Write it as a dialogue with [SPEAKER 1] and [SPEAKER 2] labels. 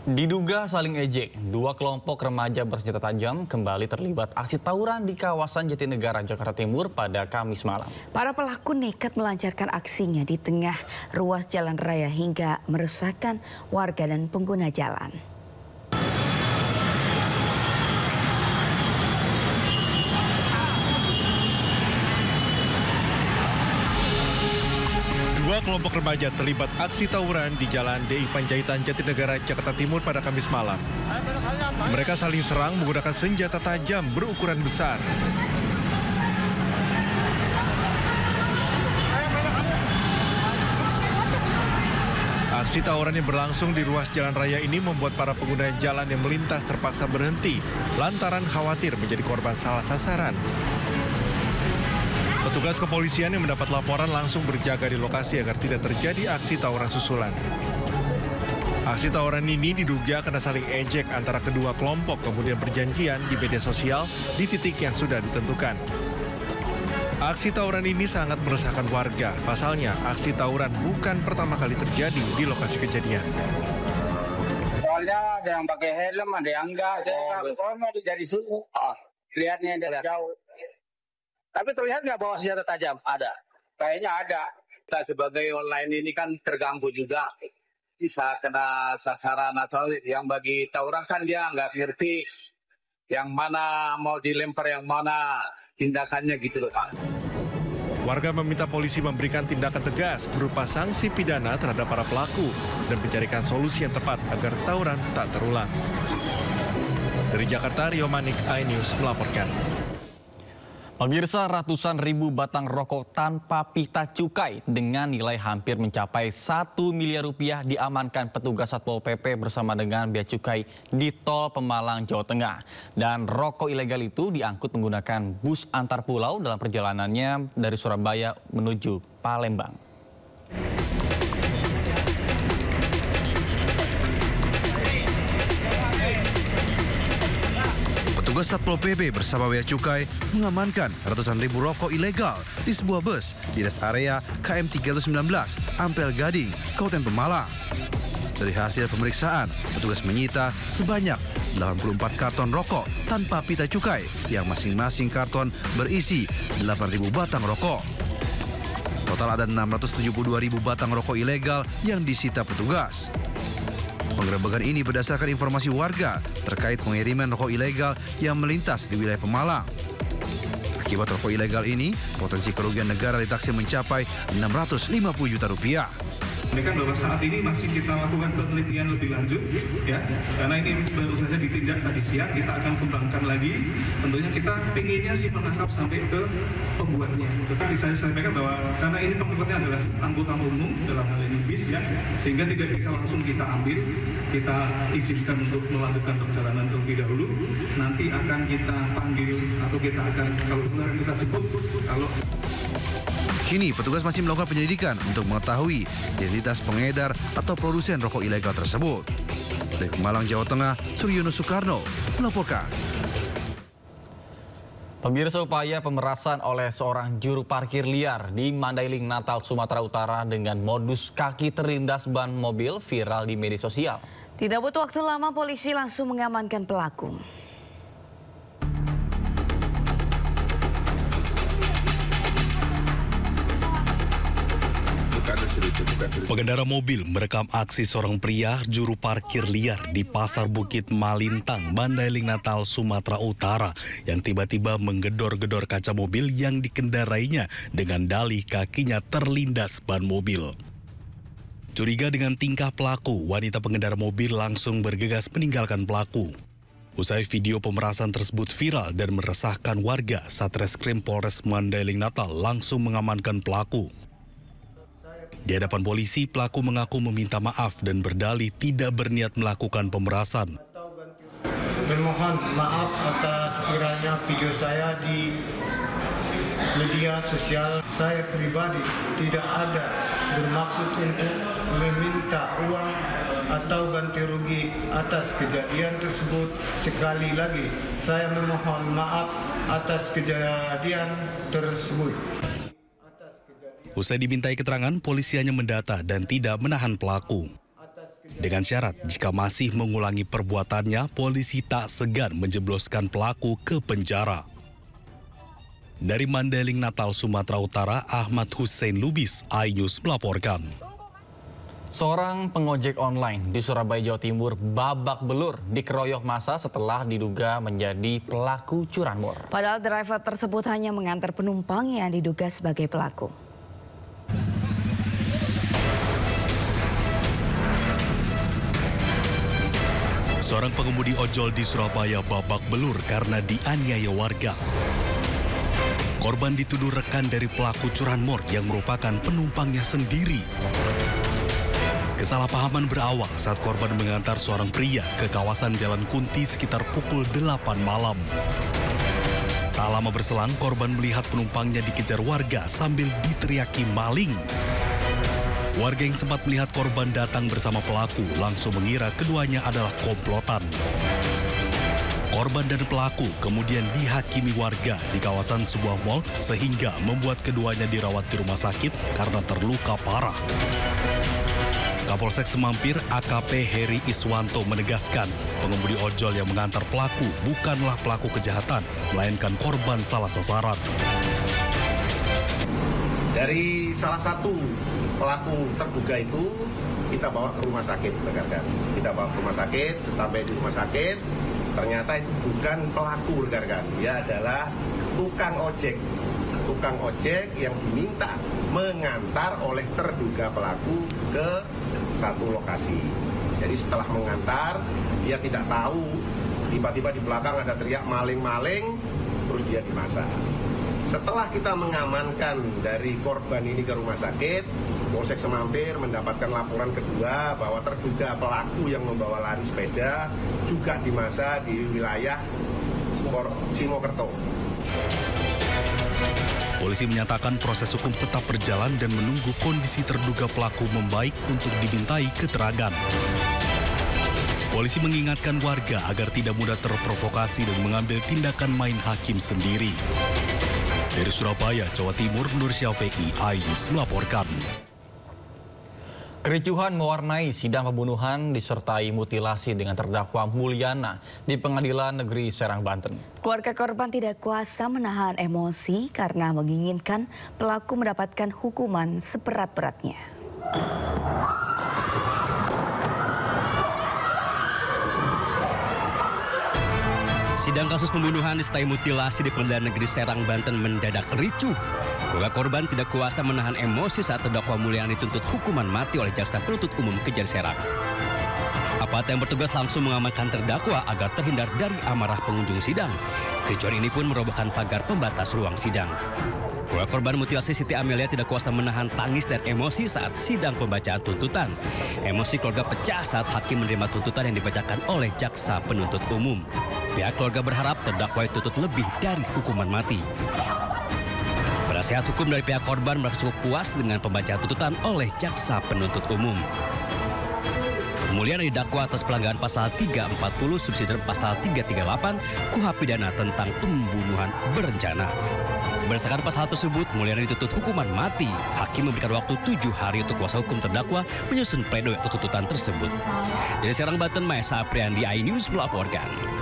[SPEAKER 1] Diduga saling ejek, dua kelompok remaja bersenjata tajam kembali terlibat aksi tawuran di kawasan Jatinegara, Jakarta Timur pada Kamis malam.
[SPEAKER 2] Para pelaku nekat melancarkan aksinya di tengah ruas jalan raya hingga meresahkan warga dan pengguna jalan.
[SPEAKER 3] Dua kelompok remaja terlibat aksi tawuran di Jalan DI Panjaitan Jatinegara, Jakarta Timur pada Kamis malam. Mereka saling serang menggunakan senjata tajam berukuran besar. Aksi tawuran yang berlangsung di ruas jalan raya ini membuat para pengguna jalan yang melintas terpaksa berhenti lantaran khawatir menjadi korban salah sasaran. Petugas kepolisian yang mendapat laporan langsung berjaga di lokasi agar tidak terjadi aksi tawuran susulan. Aksi tawuran ini diduga karena saling ejek antara kedua kelompok kemudian berjanjian di media sosial di titik yang sudah ditentukan. Aksi tawuran ini sangat meresahkan warga. Pasalnya, aksi tawuran bukan pertama kali terjadi di lokasi kejadian.
[SPEAKER 4] Soalnya ada yang pakai helm, ada yang enggak. Saya dari sini. Lihatnya dari jauh.
[SPEAKER 5] Tapi terlihat nggak bawa senjata tajam? Ada?
[SPEAKER 4] Kayaknya ada.
[SPEAKER 5] Kita sebagai online ini kan terganggu juga. Bisa kena sasaran atau yang bagi tawuran kan dia nggak ngerti yang mana mau dilempar, yang mana tindakannya gitu loh Pak.
[SPEAKER 3] Warga meminta polisi memberikan tindakan tegas berupa sanksi pidana terhadap para pelaku dan mencarikan solusi yang tepat agar tawuran tak terulang. Dari Jakarta, Rio Manik, iNews melaporkan.
[SPEAKER 1] Pemirsa, ratusan ribu batang rokok tanpa pita cukai dengan nilai hampir mencapai 1 miliar rupiah diamankan petugas Satpol PP bersama dengan bea cukai di Tol Pemalang, Jawa Tengah. Dan rokok ilegal itu diangkut menggunakan bus antar pulau dalam perjalanannya dari Surabaya menuju Palembang.
[SPEAKER 6] Petugas Satpol PP bersama bea cukai mengamankan ratusan ribu rokok ilegal di sebuah bus di rest area KM 319 Ampel Gading, Kabupaten Pemalang. Dari hasil pemeriksaan, petugas menyita sebanyak 84 karton rokok tanpa pita cukai yang masing-masing karton berisi 8.000 batang rokok. Total ada 672.000 batang rokok ilegal yang disita petugas. Penggerebekan ini berdasarkan informasi warga terkait pengiriman rokok ilegal yang melintas di wilayah Pemalang. Akibat rokok ilegal ini, potensi kerugian negara ditaksir mencapai 650 juta rupiah.
[SPEAKER 7] Mereka bahwa saat ini masih kita lakukan penelitian lebih lanjut, ya, karena ini baru saja ditindak tadi siang, kita akan kembangkan lagi. Tentunya kita pinginnya sih menangkap sampai ke pembuatnya. Tetapi saya sampaikan bahwa karena ini pengikutnya adalah angkutan umum dalam hal ini bis, ya, sehingga tidak bisa langsung kita ambil, kita izinkan untuk melanjutkan perjalanan terlebih dahulu. Nanti akan kita panggil atau kita akan kalau benar kita jemput kalau.
[SPEAKER 6] Kini petugas masih melakukan penyelidikan untuk mengetahui identitas pengedar atau produsen rokok ilegal tersebut. Dari Pemalang, Jawa Tengah, Suryono Soekarno melaporkan.
[SPEAKER 1] Pemirsa, upaya pemerasan oleh seorang juru parkir liar di Mandailing, Natal, Sumatera Utara dengan modus kaki terlindas ban mobil viral di media sosial.
[SPEAKER 2] Tidak butuh waktu lama, polisi langsung mengamankan pelaku.
[SPEAKER 8] Pengendara mobil merekam aksi seorang pria juru parkir liar di Pasar Bukit Malintang, Mandailing, Natal, Sumatera Utara yang tiba-tiba menggedor-gedor kaca mobil yang dikendarainya dengan dalih kakinya terlindas ban mobil. Curiga dengan tingkah pelaku, wanita pengendara mobil langsung bergegas meninggalkan pelaku. Usai video pemerasan tersebut viral dan meresahkan warga, Satreskrim Polres Mandailing, Natal langsung mengamankan pelaku. Di hadapan polisi, pelaku mengaku meminta maaf dan berdalih tidak berniat melakukan pemerasan.
[SPEAKER 9] Memohon maaf atas viralnya video saya di media sosial. Saya pribadi tidak ada bermaksud untuk meminta uang atau ganti rugi atas kejadian tersebut. Sekali lagi, saya memohon maaf atas kejadian tersebut.
[SPEAKER 8] Usai dimintai keterangan, polisi hanya mendata dan tidak menahan pelaku. Dengan syarat jika masih mengulangi perbuatannya, polisi tak segan menjebloskan pelaku ke penjara. Dari Mandailing, Natal, Sumatera Utara, Ahmad Hussein Lubis, iNews melaporkan.
[SPEAKER 1] Seorang pengojek online di Surabaya, Jawa Timur babak belur dikeroyok massa setelah diduga menjadi pelaku curanmor.
[SPEAKER 2] Padahal driver tersebut hanya mengantar penumpang yang diduga sebagai pelaku.
[SPEAKER 8] Seorang pengemudi ojol di Surabaya babak belur karena dianiaya warga. Korban dituduh rekan dari pelaku curanmor yang merupakan penumpangnya sendiri. Kesalahpahaman berawal saat korban mengantar seorang pria ke kawasan Jalan Kunti sekitar pukul 8 malam. Tak lama berselang, korban melihat penumpangnya dikejar warga sambil diteriaki maling. Warga yang sempat melihat korban datang bersama pelaku langsung mengira keduanya adalah komplotan. Korban dan pelaku kemudian dihakimi warga di kawasan sebuah mal sehingga membuat keduanya dirawat di rumah sakit karena terluka parah. Kapolsek Semampir AKP Heri Iswanto menegaskan pengemudi ojol yang mengantar pelaku bukanlah pelaku kejahatan, melainkan korban salah sasaran.
[SPEAKER 10] Dari salah satu pelaku terduga itu kita bawa ke rumah sakit, rekan-rekan. Kita bawa ke rumah sakit, sampai di rumah sakit ternyata itu bukan pelaku, rekan-rekan. Dia adalah tukang ojek. Tukang ojek yang diminta mengantar oleh terduga pelaku ke satu lokasi. Jadi setelah mengantar, dia tidak tahu, tiba-tiba di belakang ada teriak maling-maling, terus dia dimasa. Setelah kita mengamankan dari korban ini ke rumah sakit, Polsek Semampir mendapatkan laporan kedua bahwa terduga pelaku yang membawa lari sepeda juga dimasa di wilayah Simokerto.
[SPEAKER 8] Polisi menyatakan proses hukum tetap berjalan dan menunggu kondisi terduga pelaku membaik untuk dimintai keterangan. Polisi mengingatkan warga agar tidak mudah terprovokasi dan mengambil tindakan main hakim sendiri. Dari Surabaya, Jawa Timur, Nur Syafi'i, iNews melaporkan.
[SPEAKER 1] Kericuhan mewarnai sidang pembunuhan disertai mutilasi dengan terdakwa Mulyana di Pengadilan Negeri Serang, Banten.
[SPEAKER 2] Keluarga korban tidak kuasa menahan emosi karena menginginkan pelaku mendapatkan hukuman seberat-beratnya.
[SPEAKER 11] Sidang kasus pembunuhan disertai mutilasi di Pengadilan Negeri Serang, Banten mendadak ricuh. Keluarga korban tidak kuasa menahan emosi saat terdakwa Mulyana dituntut hukuman mati oleh Jaksa Penuntut Umum Kejari Serang. Aparat yang bertugas langsung mengamankan terdakwa agar terhindar dari amarah pengunjung sidang. Kericuhan ini pun merobohkan pagar pembatas ruang sidang. Keluarga korban mutilasi Siti Amelia tidak kuasa menahan tangis dan emosi saat sidang pembacaan tuntutan. Emosi keluarga pecah saat hakim menerima tuntutan yang dibacakan oleh Jaksa Penuntut Umum. Pihak keluarga berharap terdakwa dituntut lebih dari hukuman mati. Penasihat hukum dari pihak korban merasa cukup puas dengan pembacaan tuntutan oleh Jaksa Penuntut Umum. Mulyana didakwa atas pelanggaran pasal 340 subsidi pasal 338 KUHP pidana tentang pembunuhan berencana. Berdasarkan pasal tersebut, Mulyana dituntut hukuman mati. Hakim memberikan waktu 7 hari untuk kuasa hukum terdakwa menyusun pledoi atas tuntutan tersebut. Dari Serang, Banten, Maesa Apriandi, iNews melaporkan.